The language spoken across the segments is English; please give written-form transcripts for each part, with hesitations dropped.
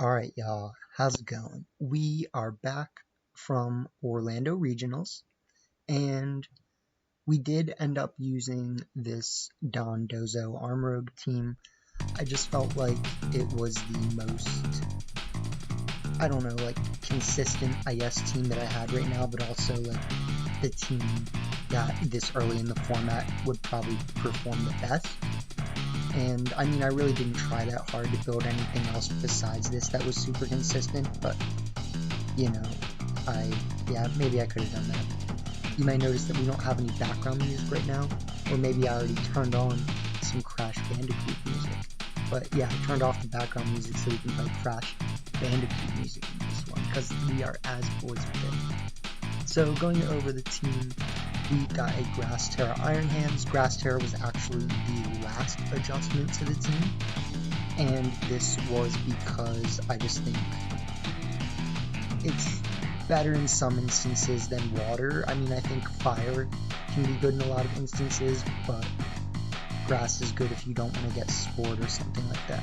Alright, y'all, how's it going? We are back from Orlando Regionals, and we did end up using this Dondozo Armarouge team. I just felt like it was the most, I don't know, like, consistent, I guess, team that I had right now, but also, like, the team that this early in the format would probably perform the best. And I mean, I really didn't try that hard to build anything else besides this that was super consistent, but you know, maybe I could have done that. You might notice that we don't have any background music right now, or maybe I already turned on some Crash Bandicoot music. But yeah, I turned off the background music so we can play Crash Bandicoot music in this one, because we are as boys with it. So going over the team, we got a Grass Terra Iron Hands. Grass Terra was actually the last adjustment to the team, and this was because I just think it's better in some instances than water. I mean, I think fire can be good in a lot of instances, but grass is good if you don't want to get spored or something like that.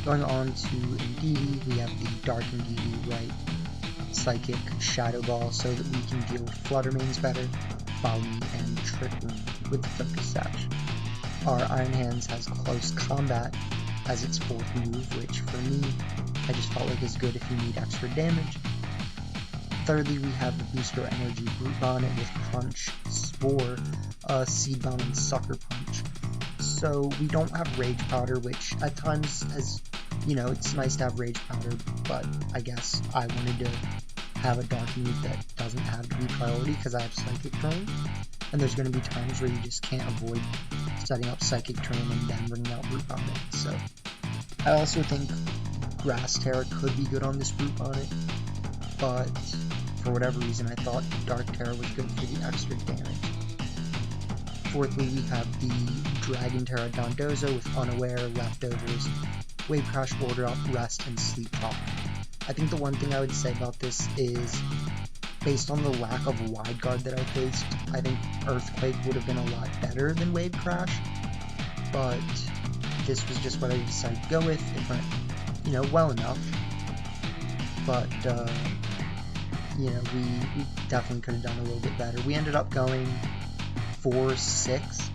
Going on to Indeedee, we have the Dark Indeedee, right? Psychic Shadow Ball so that we can deal with Fluttermanes better, Folly, and Trick Room with the Focus Sash. Our Iron Hands has Close Combat as its fourth move, which for me, I just felt like is good if you need extra damage. Thirdly, we have the Booster Energy Brute Bonnet with Crunch, Spore, Seed Bomb, and Sucker Punch. So we don't have Rage Powder, which at times has, you know, it's nice to have Rage Powder, but I guess I wanted to have a dark move that doesn't have to be priority because I have Psychic Terrain, and there's going to be times where you just can't avoid setting up Psychic Terrain and then bringing out Brute Bonnet. So I also think Grass Terra could be good on this Brute Bonnet, but for whatever reason I thought Dark Terra was good for the extra damage. Fourthly, we have the Dragon Terra Dondozo with Unaware, Leftovers, Wave Crash, Order Up, Rest, and Sleep Talk. I think the one thing I would say about this is, based on the lack of Wide Guard that I faced, I think Earthquake would have been a lot better than Wave Crash, but this was just what I decided to go with. It went, you know, well enough, but, you know, we definitely could have done a little bit better. We ended up going 4-6,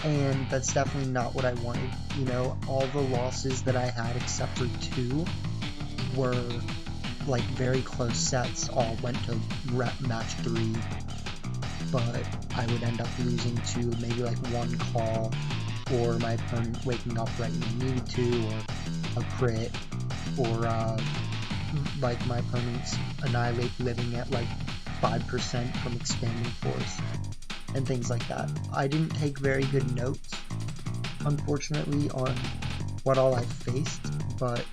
and that's definitely not what I wanted. You know, all the losses that I had except for 2 were like very close sets, all went to match 3, but I would end up losing to maybe like one call, or my opponent waking up right when he needed to, or a crit, or like my opponent's Annihilate living at like 5% from Expanding Force, and things like that. I didn't take very good notes, unfortunately, on what all I faced, but,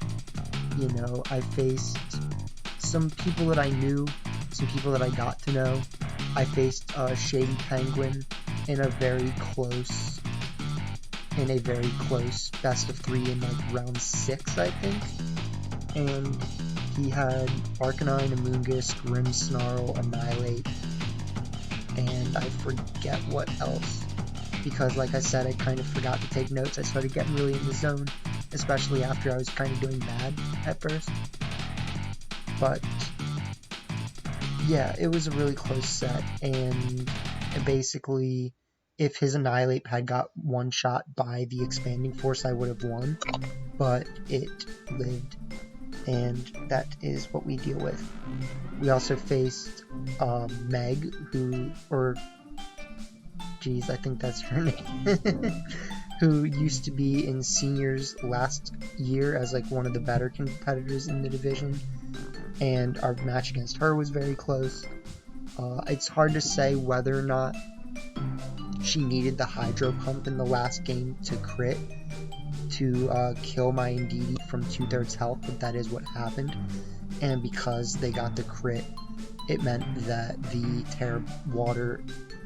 you know, I faced some people that I knew, some people that I got to know. I faced Shady Penguin in a very close best of 3 in like round 6, I think, and he had Arcanine, Amoonguss, Grimmsnarl, Annihilate, and I forget what else, because like I said, I kind of forgot to take notes. I started getting really in the zone, especially after I was kind of doing bad at first. But yeah, it was a really close set, and basically, if his Annihilate had got one shot by the Expanding Force, I would have won, but it lived, and that is what we deal with. We also faced Meg, I think that's her name, who used to be in seniors last year as like one of the better competitors in the division, and our match against her was very close. It's hard to say whether or not she needed the Hydro Pump in the last game to crit to kill my Indeedee from 2/3 health, but that is what happened, and because they got the crit, it meant that the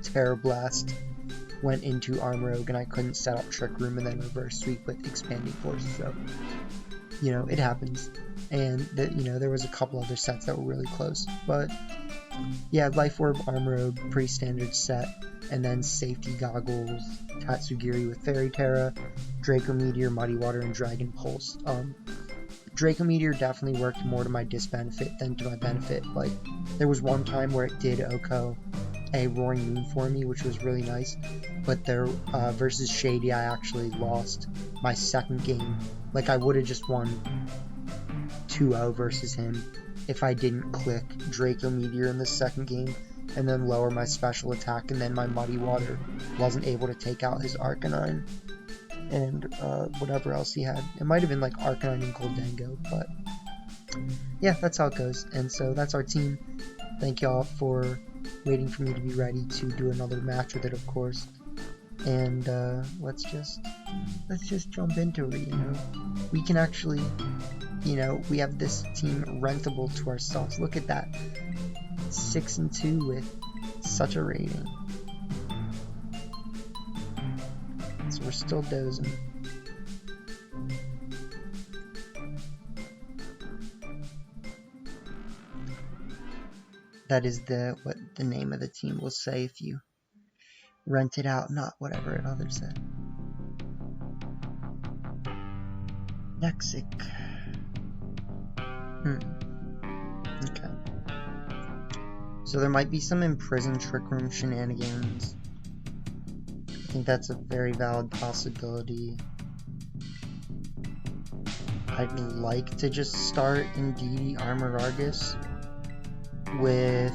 Terra Blast went into Armarouge, and I couldn't set up Trick Room and then reverse sweep with Expanding Force, so, you know, it happens. And, you know, there was a couple other sets that were really close, but yeah, Life Orb, Armarouge, pretty standard set, and then Safety Goggles, Tatsugiri with Fairy Terra, Draco Meteor, Muddy Water, and Dragon Pulse. Draco Meteor definitely worked more to my disbenefit than to my benefit. Like, there was one time where it did Oko a Roaring Moon for me, which was really nice. But there, versus Shady, I actually lost my second game. Like, I would have just won 2-0 versus him if I didn't click Draco Meteor in the second game and then lower my special attack, and then my Muddy Water wasn't able to take out his Arcanine and whatever else he had. It might have been like Arcanine and Goldengo, but yeah, that's how it goes. And so that's our team. Thank y'all for waiting for me to be ready to do another match with it, of course. And let's just jump into it. You know, we can actually, you know, we have this team rentable to ourselves. Look at that, 6-2 with such a rating. So we're still dozing. That is what the name of the team will say if you rent it out, not whatever others said. Nexic. Okay. So there might be some imprisoned Trick Room shenanigans. I think that's a very valid possibility. I'd like to just start Indeedee Armarouge with...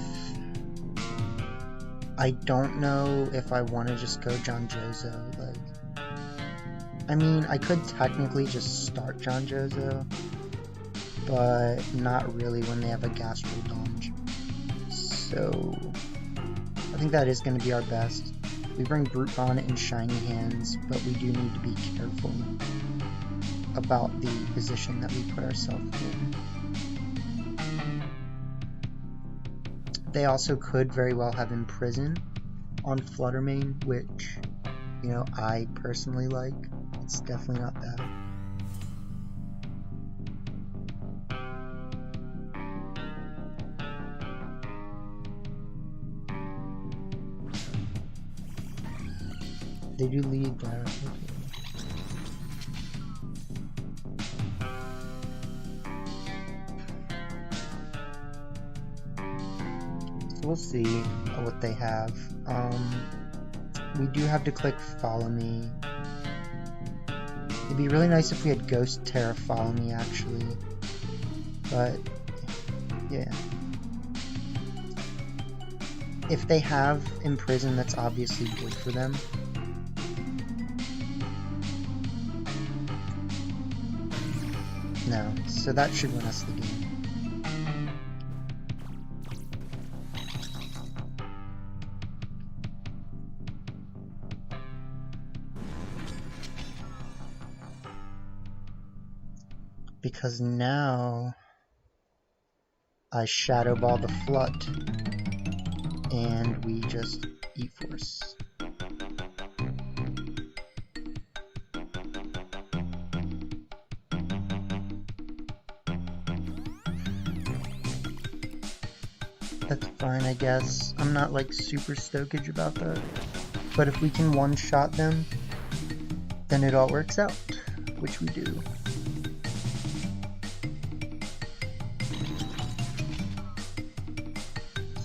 I don't know if I want to just go Dondozo. Like, I mean, I could technically just start Dondozo, but not really when they have a Gastrodonge. So I think that is going to be our best. We bring Brute Bonnet and Shiny Hands, but we do need to be careful about the position that we put ourselves in. They also could very well have Imprison on Fluttermane, which, you know, I personally like. It's definitely not bad. They do lead there. Okay. We'll see what they have. We do have to click Follow Me. It'd be really nice if we had Ghost Terra Follow Me, actually. But, yeah. If they have Imprison, that's obviously good for them. No, so that should win us the game. Because now I Shadow Ball the Flut and we just E-Force. That's fine, I guess. I'm not like super stokage about that. But if we can one-shot them, then it all works out, which we do.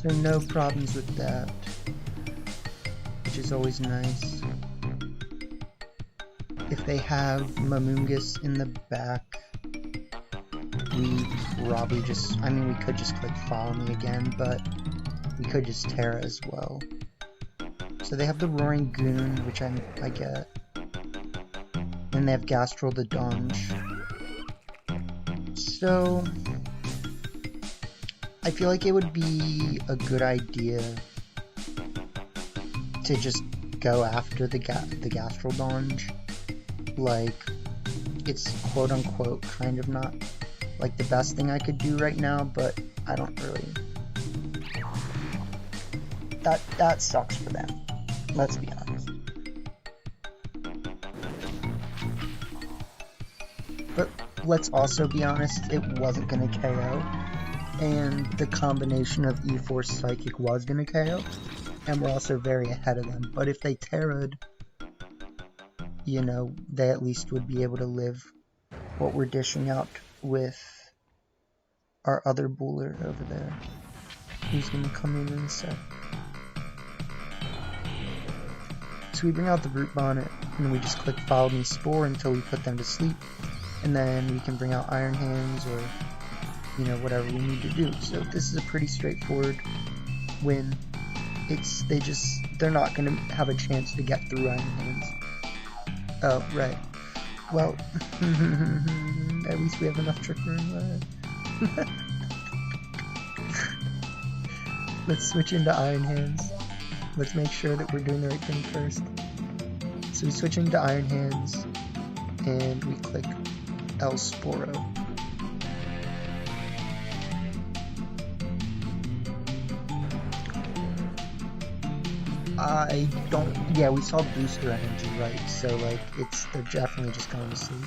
So no problems with that, which is always nice. If they have Mamungus in the back, we probably just, I mean, we could just click Follow Me again, but we could just Terra as well. So they have the Roaring Goon, which I get. And they have Gastral the Donge. So I feel like it would be a good idea to just go after the Gastral Donge. Like, it's quote-unquote kind of not like the best thing I could do right now, but I don't really... That sucks for them. Let's be honest. But let's also be honest, it wasn't going to KO. And the combination of E-Force Psychic was going to KO. And we're also very ahead of them. But if they Terra'd, you know, they at least would be able to live what we're dishing out with our other bowler over there, who's going to come in a sec. So we bring out the Brute Bonnet, and we just click Follow Me Spore until we put them to sleep, and then we can bring out Iron Hands or, you know, whatever we need to do. So this is a pretty straightforward win. They're not going to have a chance to get through Iron Hands. Oh, right. Well, at least we have enough Trick Room. Let's switch into Iron Hands. Let's make sure that we're doing the right thing first. So we switch into Iron Hands, and we click El Sporo. Yeah, we saw booster energy, right? So, like, they're definitely just going to sleep.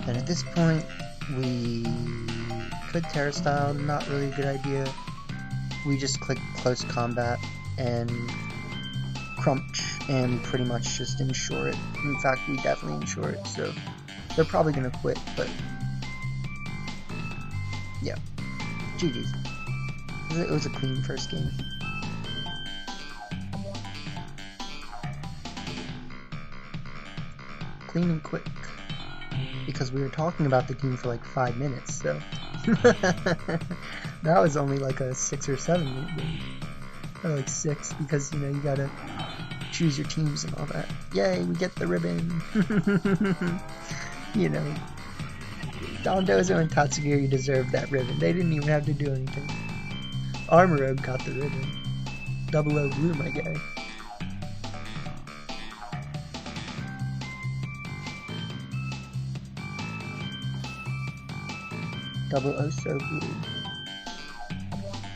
And at this point, we could Terra Style, not really a good idea. We just click Close Combat and Crunch, and pretty much just ensure it. In fact, we definitely ensure it, so they're probably gonna quit, but yeah. GG's. It was a clean first game. Clean and quick. Because we were talking about the game for like 5 minutes, so that was only like a 6 or 7 minute game. Or like 6, because, you know, you gotta choose your teams and all that. Yay, we get the ribbon! You know, Dondozo and Tatsugiri deserved that ribbon. They didn't even have to do anything. Armarouge got the ribbon. 00 blue, my guy. Double oh so blue.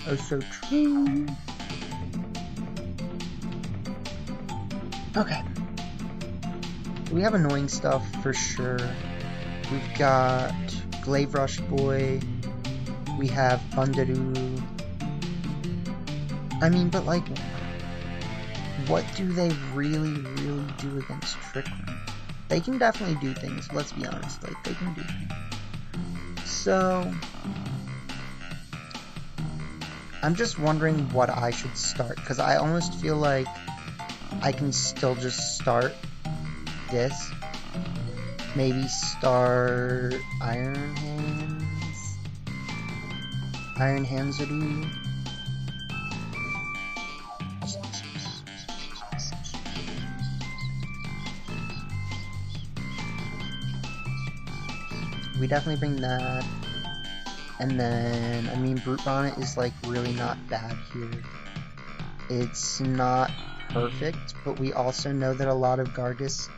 Oh so true. Okay. We have annoying stuff for sure. We've got Glaive Rush Boy. We have Bundaroo. I mean, but like, what do they really do against Trick Room? They can definitely do things, let's be honest. Like, they can do things. So, I'm just wondering what I should start, because I almost feel like I can still just start this. Maybe start Iron Hands. Iron Hands-a-doo. We definitely bring that. And then, I mean, Brute Bonnet is like really not bad here. It's not perfect, but we also know that a lot of Gargus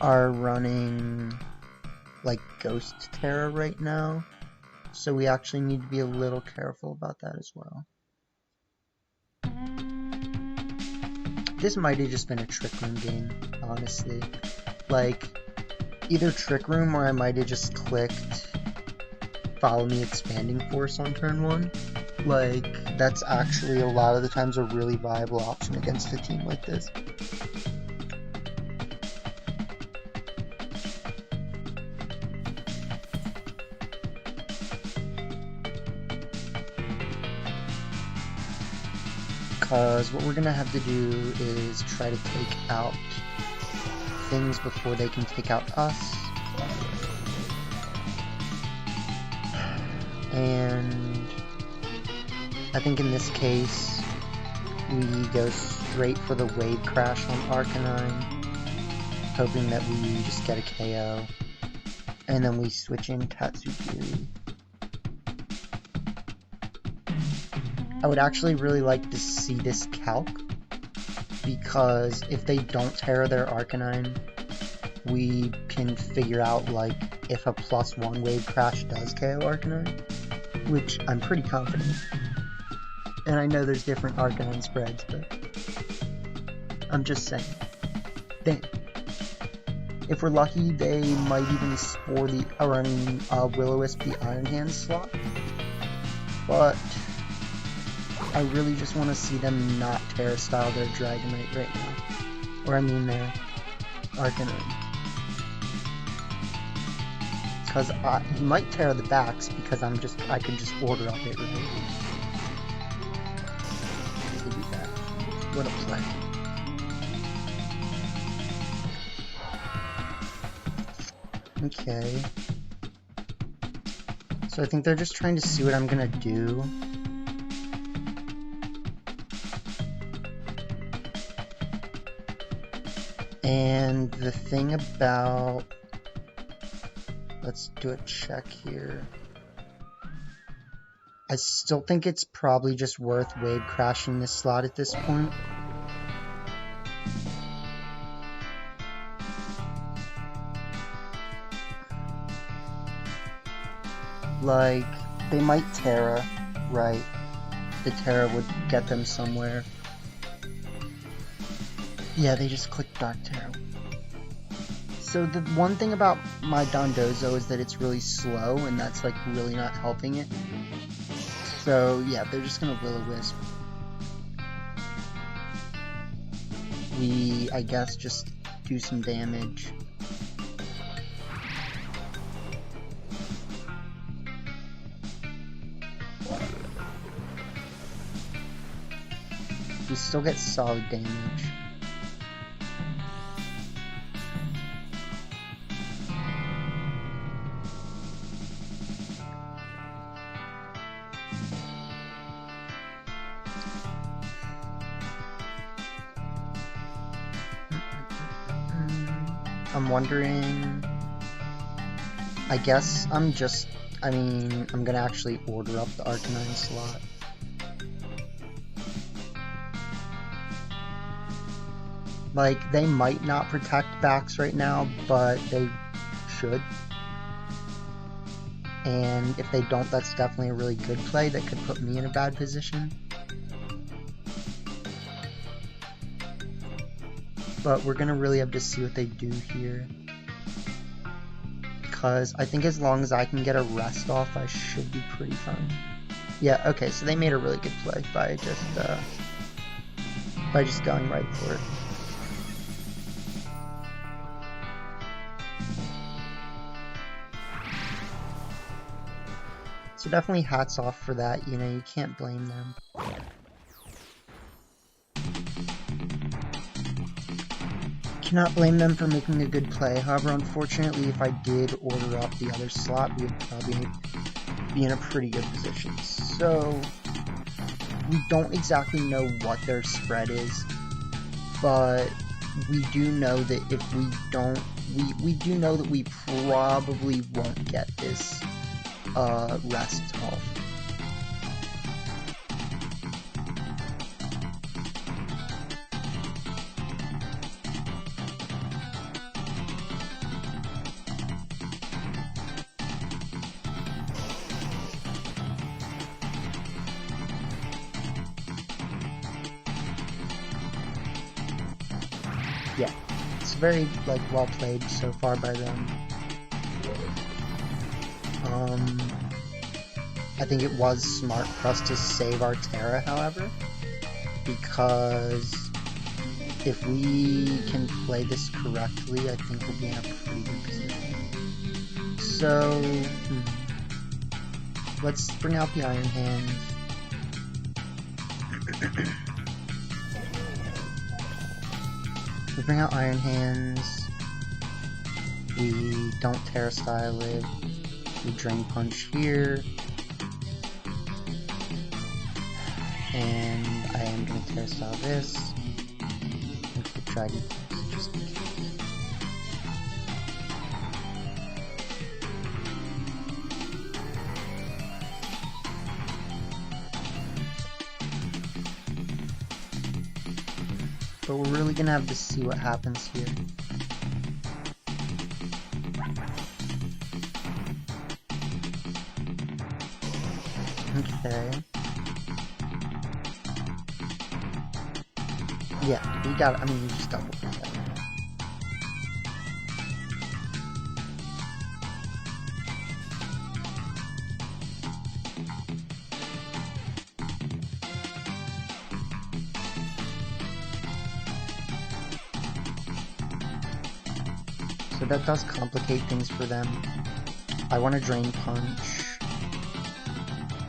are running like Ghost Terra right now. So we actually need to be a little careful about that as well. This might have just been a Trick Room game, honestly. Like, either Trick Room or I might have just clicked Follow Me Expanding Force on turn 1. Like, that's actually a lot of the times a really viable option against a team like this. Because what we're going to have to do is try to take out things before they can take out us. And I think in this case, we go straight for the Wave Crash on Arcanine, hoping that we just get a KO. And then we switch in Tatsugiri. I would actually really like to see this calc, because if they don't Terra their Arcanine, we can figure out like if a +1 Wave Crash does KO Arcanine, which I'm pretty confident. And I know there's different Arcanine spreads, but I'm just saying. Damn. If we're lucky, they might even spore the, or I mean, Will-O-Wisp the Iron Hand slot. But I really just want to see them not Terra Style their Dragonite right now. Or I mean their Arcanine. Because he might tear the backs because I could just order up it right. To do that. What a play. Okay. So I think they're just trying to see what I'm gonna do. And the thing about... Let's do a check here. I still think it's probably just worth wave crashing this slot at this point. Like, they might Terra, right? The Terra would get them somewhere. Yeah, they just clicked Dark Terra. So the one thing about my Dondozo is that it's really slow, and that's like really not helping it. So yeah, they're just gonna Will-O-Wisp. We, I guess, just do some damage. We still get solid damage. I'm wondering, I guess I'm gonna actually order up the Arcanine slot. Like, they might not protect backs right now, but they should. And if they don't, that's definitely a really good play that could put me in a bad position. But we're gonna really have to see what they do here. Because I think as long as I can get a rest off, I should be pretty fine. Yeah, okay, so they made a really good play by just going right for it. So definitely hats off for that, you know, you can't blame them. Cannot blame them for making a good play. However, unfortunately, if I did order up the other slot, we would probably be in a pretty good position. So, we don't exactly know what their spread is, but we do know that if we don't, we do know that we probably won't get this rest off. Yeah, it's very like well played so far by them. I think it was smart for us to save our Terra, however, because if we can play this correctly, I think we'll be in a pretty good position. So, let's bring out the Iron Hands. We bring out Iron Hands. We don't Terra Style it. We Drain Punch here. And I am going to Terra Style this. And the Dragon Punch just in case. But we're really going to have to see what happens here. Okay. Yeah, we got it. I mean, we just doubled that. So that does complicate things for them. I want to Drain Punch,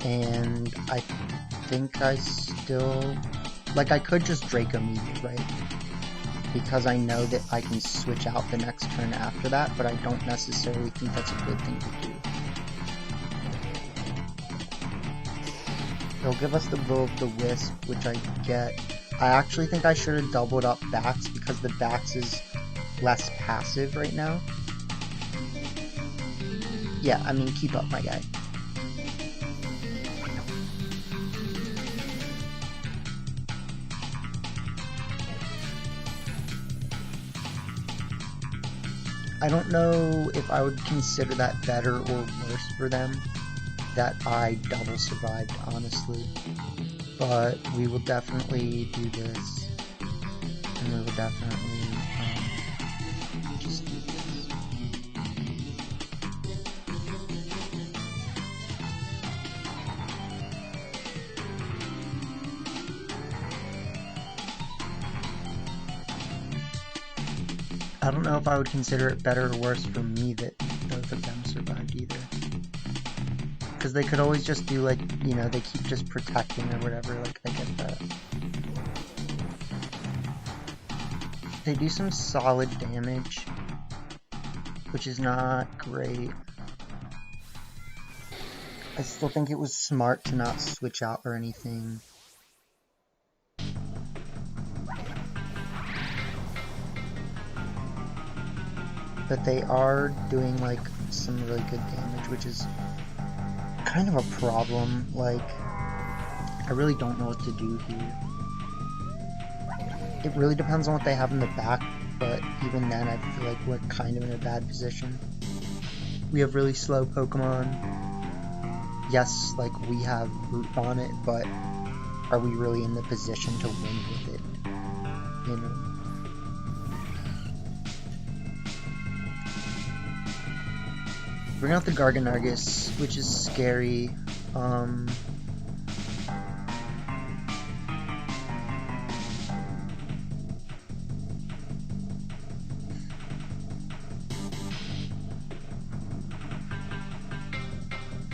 and I think I still... Like, I could just Draco Meteor, right? Because I know that I can switch out the next turn after that, but I don't necessarily think that's a good thing to do. They'll give us the Will-O-Wisp, which I get. I actually think I should have doubled up Bats, because the Bats is less passive right now. Yeah, I mean, keep up, my guy. I don't know if I would consider that better or worse for them, that I double survived, honestly. But we will definitely do this, and we will definitely just do this. I don't know if I would consider it better or worse for me that both of them survived either. Because they could always just do, like, you know, they keep just protecting or whatever, like, I get that. They do some solid damage, which is not great. I still think it was smart to not switch out or anything. But they are doing, like, some really good damage, which is kind of a problem. Like, I really don't know what to do here. It really depends on what they have in the back, but even then I feel like we're kind of in a bad position. We have really slow Pokemon. Yes, like, we have Root on it, but are we really in the position to win with it? You know? Bring out the Garganargus, which is scary.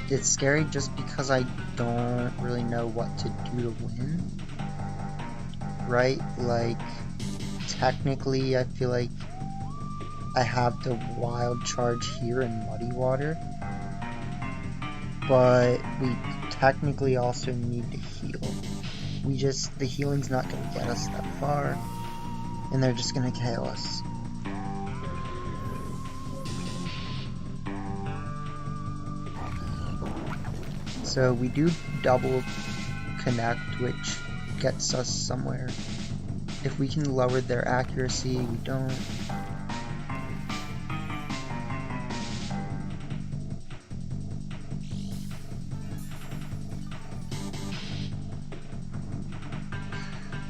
It's scary just because I don't really know what to do to win. Right? Like, technically, I feel like I have the Wild Charge here in Muddy Water, but we technically also need to heal. The healing's not going to get us that far, and they're just going to KO us. So we do double connect, which gets us somewhere. If we can lower their accuracy, we don't.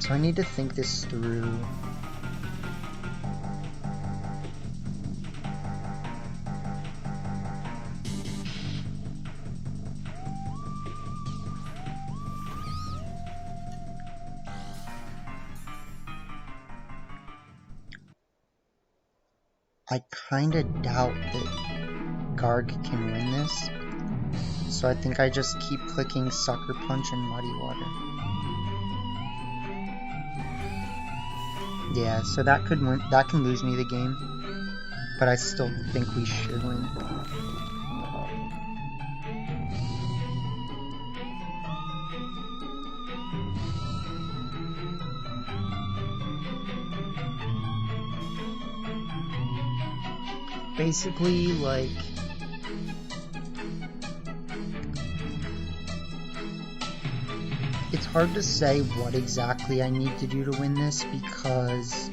So I need to think this through. I kinda doubt that Garg can win this, so I think I just keep clicking Sucker Punch and Muddy Water. Yeah, so that can lose me the game, but I still think we should win. Basically, like, it's hard to say what exactly I need to do to win this because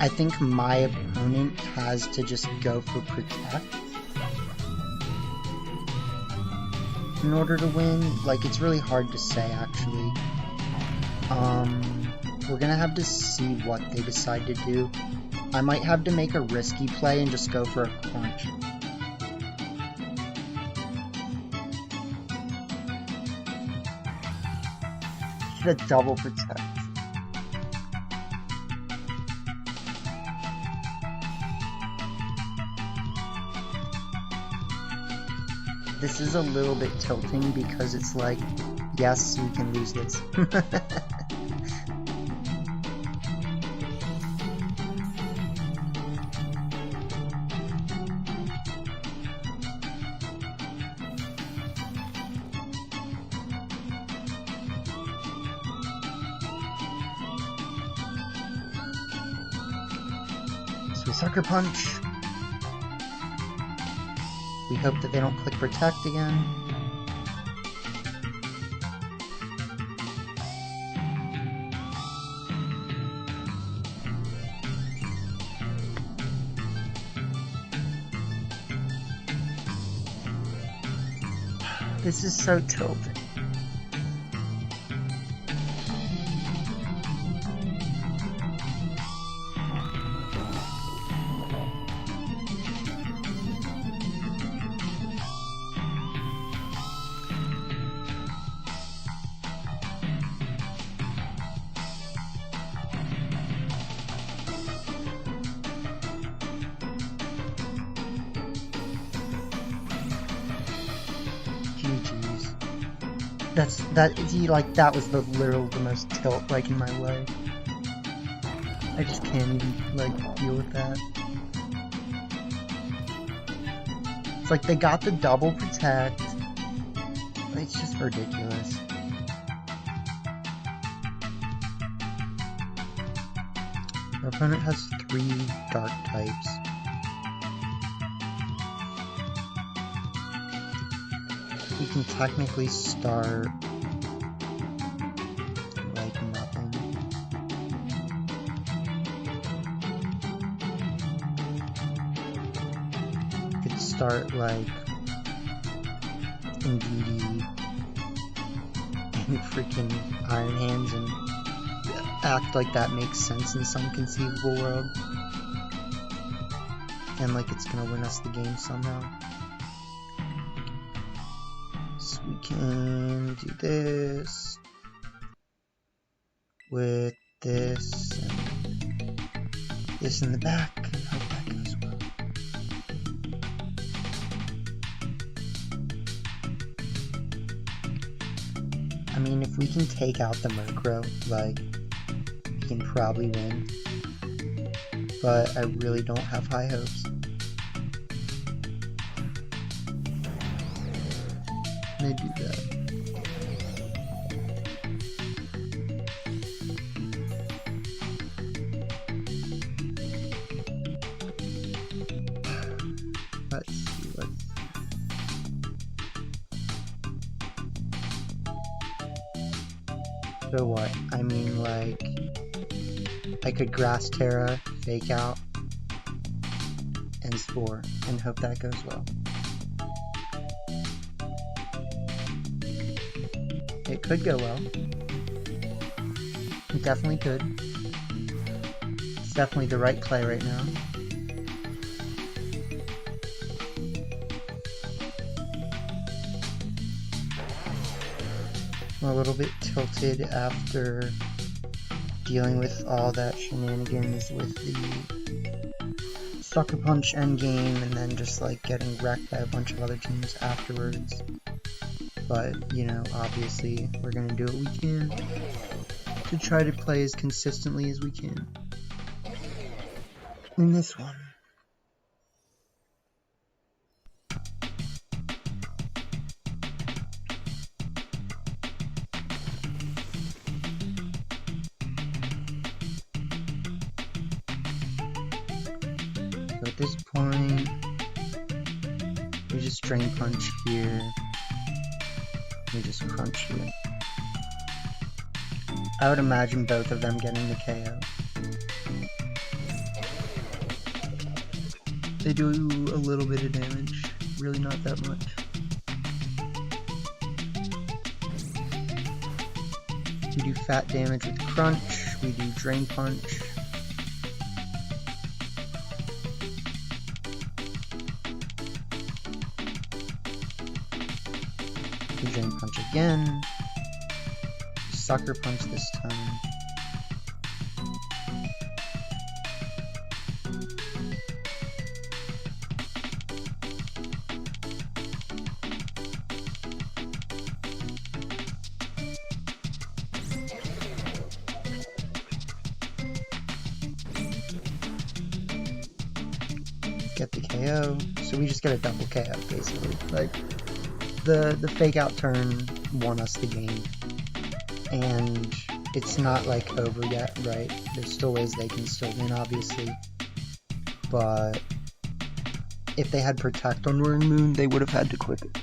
I think my opponent has to just go for Protect in order to win. Like, it's really hard to say, actually. We're gonna have to see what they decide to do. I might have to make a risky play and just go for a Crunch. Should have double Protect. This is a little bit tilting because it's like, yes, we can lose this. So we sucker punch. We hope that they don't click protect again. This is so tilting. GG's. That was the most tilt, like, in my life. I just can't even, like, deal with that. It's like, they got the double protect. It's just ridiculous. Our opponent has 3 dark types. We can technically start like nothing. We could start like Indeedee and freaking Iron Hands and act like that makes sense in some conceivable world. And like it's gonna win us the game somehow. So we can do this with this and this in the back and hope that goes well. I mean, if we can take out the Murkrow, like, we can probably win. But I really don't have high hopes. They do that. Let's see. So what? I mean, like, I could Grass Terra, Fake Out, and Spore, and hope that goes well. It could go well. It definitely could. It's definitely the right play right now. I'm a little bit tilted after dealing with all that shenanigans with the Sucker Punch endgame and then just like getting wrecked by a bunch of other teams afterwards. But, you know, obviously we're gonna do what we can to try to play as consistently as we can in this one. So at this point, we just Drain Punch here. We just crunch here. I would imagine both of them getting the KO. They do a little bit of damage, really not that much. We do fat damage with Crunch, we do Drain Punch. We Drain Punch again. Sucker Punch this time. get the KO. So we just get a double KO, basically. Like, the fake out turn won us the game. And it's not, like, over yet, right? There's still ways they can still win, obviously. But if they had Protect on Roaring Moon, they would have had to click it.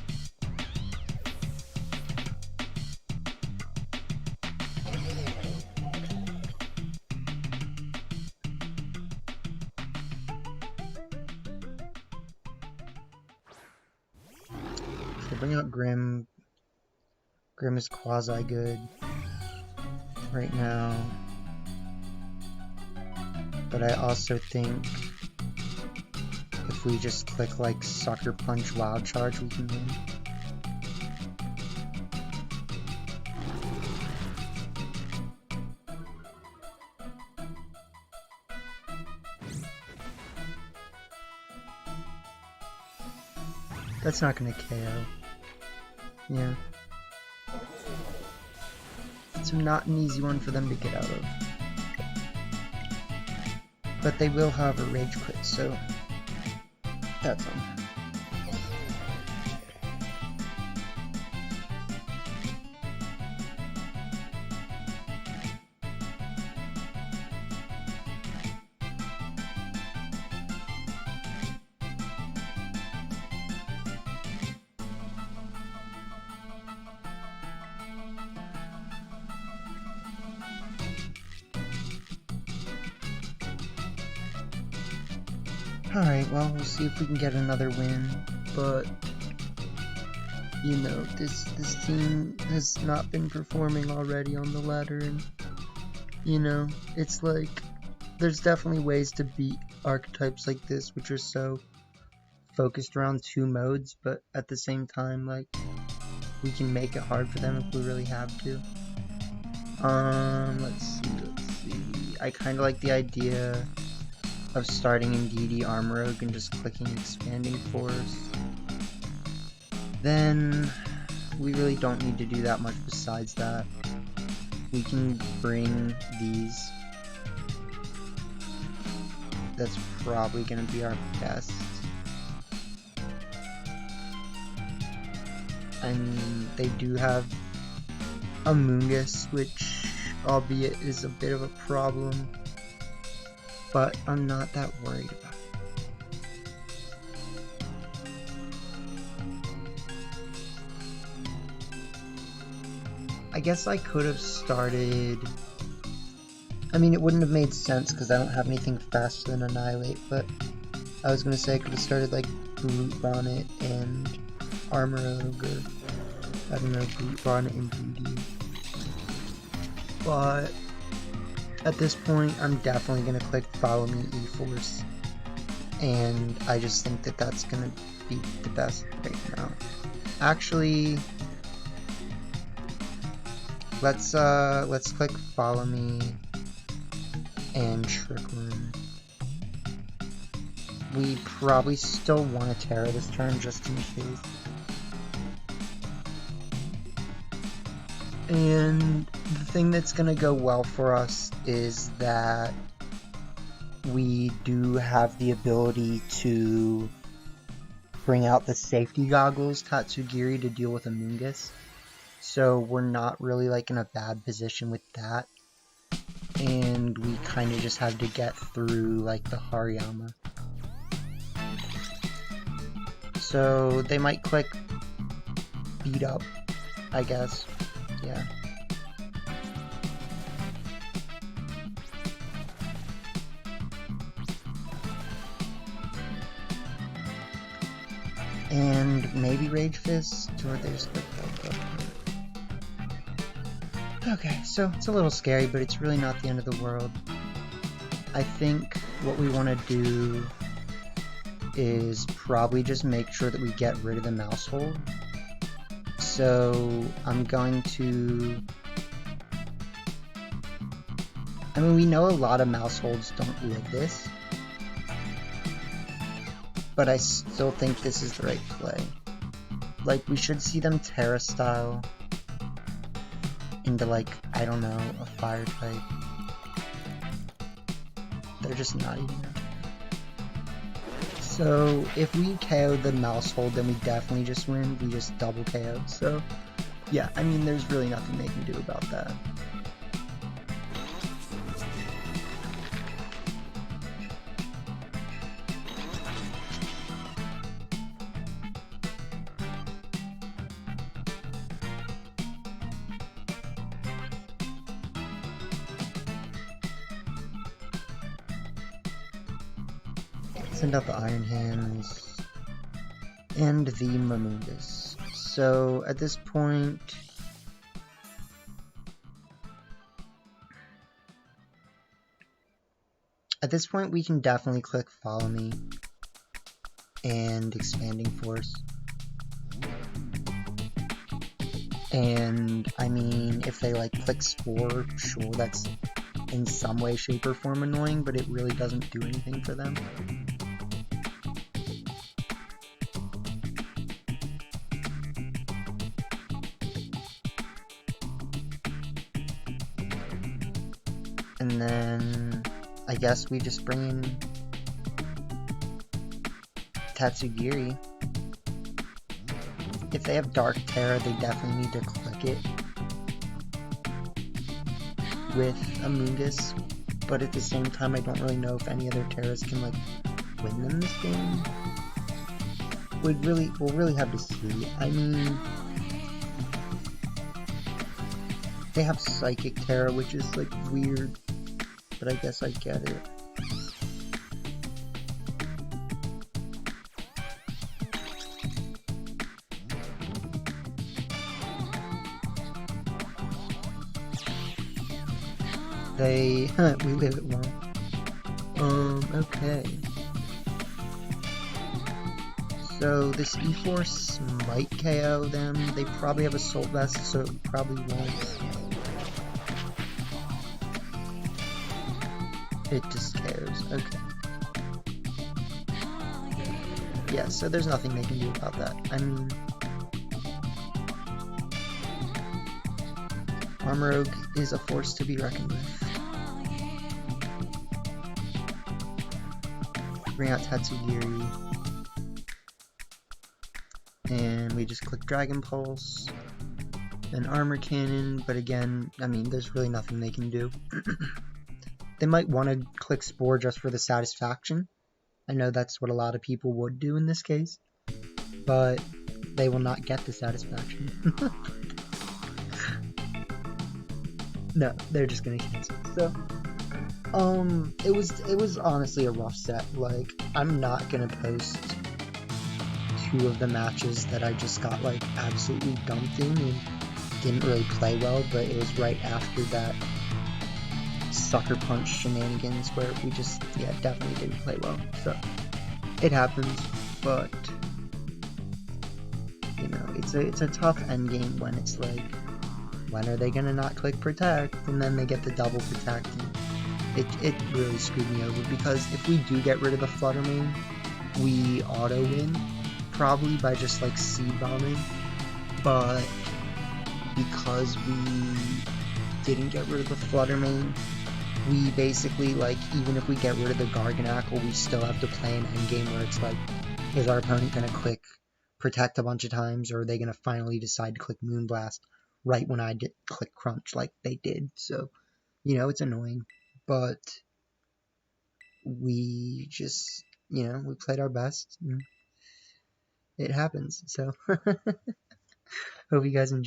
So bring out Grim. Grim is quasi good right now. But I also think if we just click like Sucker Punch Wild Charge, we can win. That's not gonna KO. Yeah. It's not an easy one for them to get out of. But they will have a Rage Quit, so that's on them. Alright, well, we'll see if we can get another win, but, you know, this team has not been performing already on the ladder, and, you know, it's like, there's definitely ways to beat archetypes like this, which are so focused around two modes, but at the same time, like, we can make it hard for them if we really have to. Let's see. I kind of like the idea of starting in DD Armarouge and just clicking Expanding Force. Then we really don't need to do that much besides that. We can bring these. That's probably going to be our best. And they do have a Mungus, which albeit is a bit of a problem. But I'm not that worried about it. I guess I could have started... I mean, it wouldn't have made sense because I don't have anything faster than Annihilate, but I was going to say I could have started like Brute Bonnet and Armarouge, or I don't know, Brute Bonnet and DD. But at this point, I'm definitely going to click Follow Me E-Force, and I just think that that's going to be the best right now. Actually, let's click Follow Me and Trick Room. We probably still want to Terra this turn just in case. And the thing that's going to go well for us is that we do have the ability to bring out the safety goggles Tatsugiri to deal with a Mungus. So we're not really like in a bad position with that. And we kind of just have to get through like the Hariyama. So they might click Beat Up, I guess. Yeah. And maybe Rage Fist, or they just click that. Okay, so it's a little scary, but it's really not the end of the world. I think what we want to do is probably just make sure that we get rid of the mouse hold. So I'm going to... I mean, we know a lot of mouse holds don't live this, but I still think this is the right play. Like, we should see them Terra style into, like, I don't know, a fire type. They're just not even. So if we KO the mouse hold, then we definitely just win. We just double KO. So yeah, I mean, there's really nothing they can do about that. Send out the Iron Hands and the Mamungus. So at this point, we can definitely click Follow Me and Expanding Force. And I mean, if they like click Spore, sure, that's in some way, shape, or form annoying, but it really doesn't do anything for them. And then I guess we just bring in Tatsugiri. If they have Dark Terra, they definitely need to click it with Amoonguss, but at the same time, I don't really know if any other Terras can like win them this game. We'll really have to see. I mean, they have Psychic Terra, which is like weird, but I guess I get it. We live at one. Okay. So this E-Force might KO them. They probably have Assault Vest, so it probably won't. It just KOs. Okay. Yeah, so there's nothing they can do about that. I mean, Armarouge is a force to be reckoned with. Bring out Tatsugiri. And we just click Dragon Pulse. Then Armor Cannon, but again, I mean, there's really nothing they can do. They might want to click Spore just for the satisfaction. I know that's what a lot of people would do in this case. But they will not get the satisfaction. No, they're just gonna cancel. So, it was honestly a rough set. Like, I'm not gonna post 2 of the matches that I just got like absolutely dumped in and didn't really play well, but it was right after that Sucker Punch shenanigans where we just, yeah, definitely didn't play well. So, it happens, but you know, it's a tough endgame when it's like, when are they gonna not click Protect, and then they get the double Protect, and it really screwed me over, because if we do get rid of the Flutter Mane, we auto win, probably by just like seed bombing, but because we didn't get rid of the Flutter Mane, we basically, like, even if we get rid of the Garganackle, we still have to play an endgame where it's like, is our opponent gonna click Protect a bunch of times, or are they gonna finally decide to click Moonblast right when I click Crunch like they did? So, you know, it's annoying, but we just, you know, we played our best, and it happens. So, hope you guys enjoy.